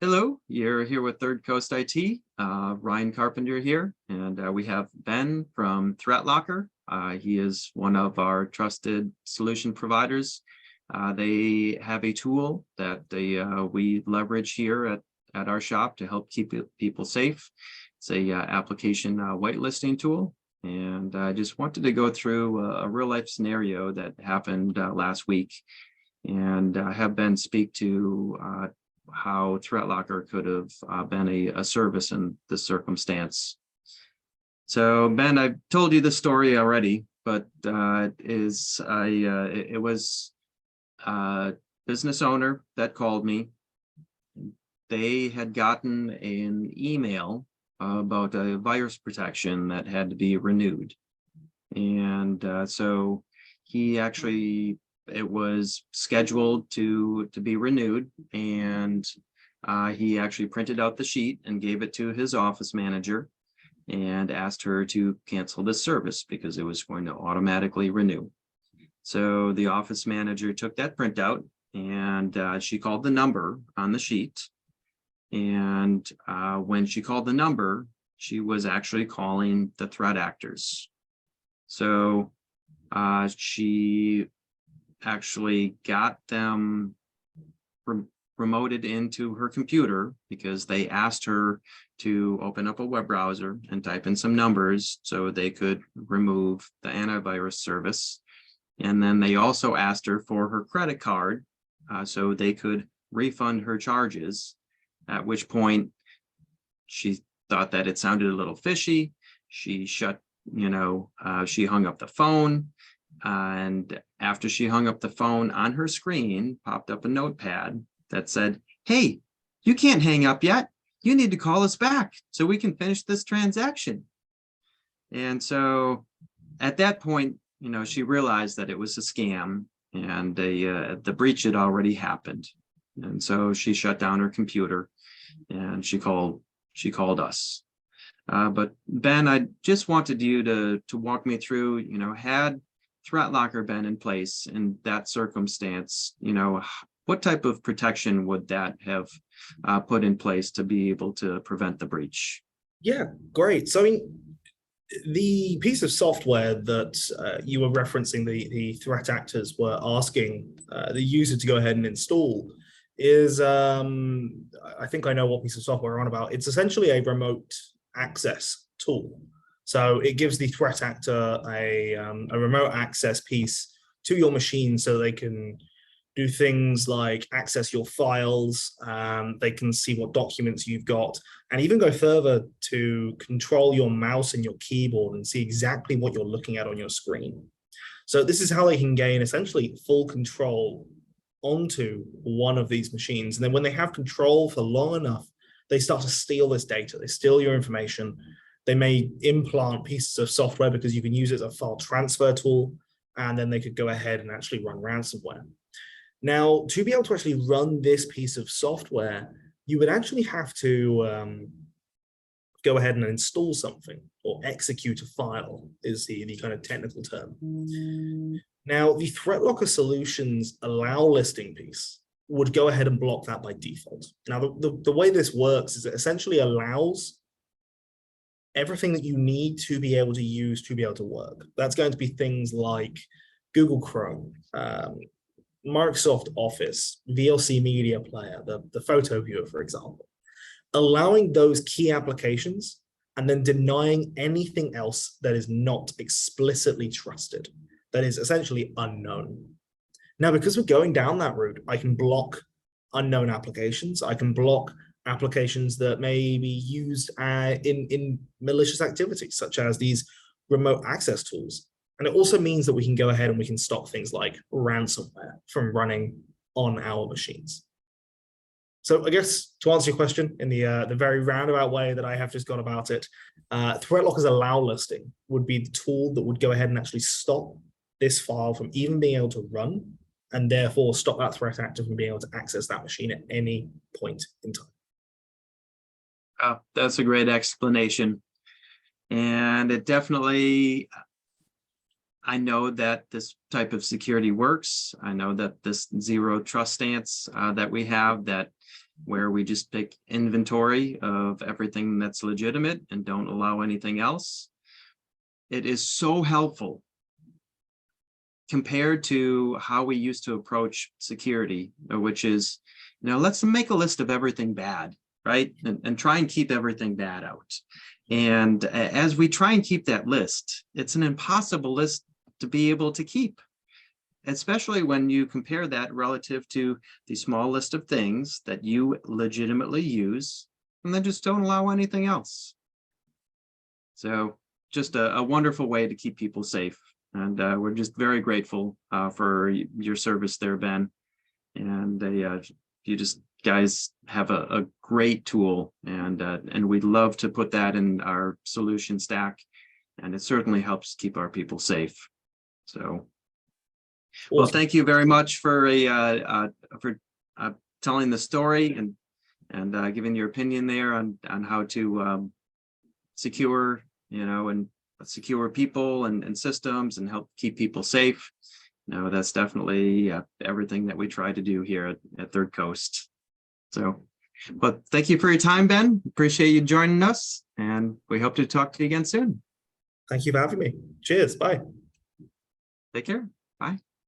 Hello, you're here with Third Coast IT. Ryan Carpenter here, and we have Ben from Threatlocker. He is one of our trusted solution providers. They have a tool that we leverage here at our shop to help keep people safe. It's a application whitelisting tool, and I just wanted to go through a real life scenario that happened last week, and have Ben speak to how Threatlocker could have been a service in this circumstance. So Ben, I've told you the story already, but it was a business owner that called me. They had gotten an email about a virus protection that had to be renewed. And so he actually, it was scheduled to be renewed, and he actually printed out the sheet and gave it to his office manager and asked her to cancel this service because it was going to automatically renew. So the office manager took that printout, and she called the number on the sheet. And when she called the number, she was actually calling the threat actors. So she actually got them remoted into her computer because they asked her to open up a web browser and type in some numbers so they could remove the antivirus service. And then they also asked her for her credit card so they could refund her charges, at which point she thought that it sounded a little fishy. She she hung up the phone. And after she hung up the phone, on her screen popped up a notepad that said, "Hey, you can't hang up yet. You need to call us back so we can finish this transaction." And so at that point, she realized that it was a scam, and the breach had already happened. And so she shut down her computer and she called us. But Ben, I just wanted you to walk me through, had Threatlocker been in place in that circumstance, what type of protection would that have put in place to be able to prevent the breach? Yeah, great. So, I mean, the piece of software that you were referencing, the threat actors were asking the user to go ahead and install is, I think I know what piece of software we're on about. It's essentially a remote access tool. So it gives the threat actor a remote access piece to your machine so they can do things like access your files, they can see what documents you've got, and even go further to control your mouse and your keyboard and see exactly what you're looking at on your screen. So this is how they can gain essentially full control onto one of these machines. And then when they have control for long enough, they start to steal this data, they steal your information. They may implant pieces of software because you can use it as a file transfer tool, and then they could go ahead and actually run ransomware. Now, to be able to actually run this piece of software, you would actually have to go ahead and install something, or execute a file is the kind of technical term. Now, the Threatlocker solutions allow listing piece would go ahead and block that by default. Now, the way this works is it essentially allows everything that you need to be able to use to be able to work. That's going to be things like Google Chrome, Microsoft Office, VLC Media Player, the photo viewer, for example, allowing those key applications and then denying anything else that is not explicitly trusted, that is essentially unknown. Now, because we're going down that route, I can block unknown applications. I can block applications that may be used in malicious activities, such as these remote access tools. And it also means that we can go ahead and we can stop things like ransomware from running on our machines. So I guess to answer your question in the very roundabout way that I have just gone about it, Threatlocker's allow listing would be the tool that would go ahead and actually stop this file from even being able to run, and therefore stop that threat actor from being able to access that machine at any point in time. That's a great explanation. And it definitely, I know that this type of security works. I know that this zero trust stance that we have, that where we just take inventory of everything that's legitimate and don't allow anything else. It is so helpful compared to how we used to approach security, which is, let's make a list of everything bad, right? And try and keep everything bad out. And as we try and keep that list, it's an impossible list to be able to keep, especially when you compare that relative to the small list of things that you legitimately use and then just don't allow anything else. So just a wonderful way to keep people safe. And we're just very grateful for your service there, Ben. And you just guys have a great tool, and we'd love to put that in our solution stack. And it certainly helps keep our people safe. So, well, Awesome. thank you very much for telling the story and giving your opinion there on how to secure, and secure people and systems and help keep people safe. That's definitely everything that we try to do here at Third Coast. So, but thank you for your time, Ben. Appreciate you joining us, and we hope to talk to you again soon. Thank you for having me. Cheers. Bye. Take care. Bye.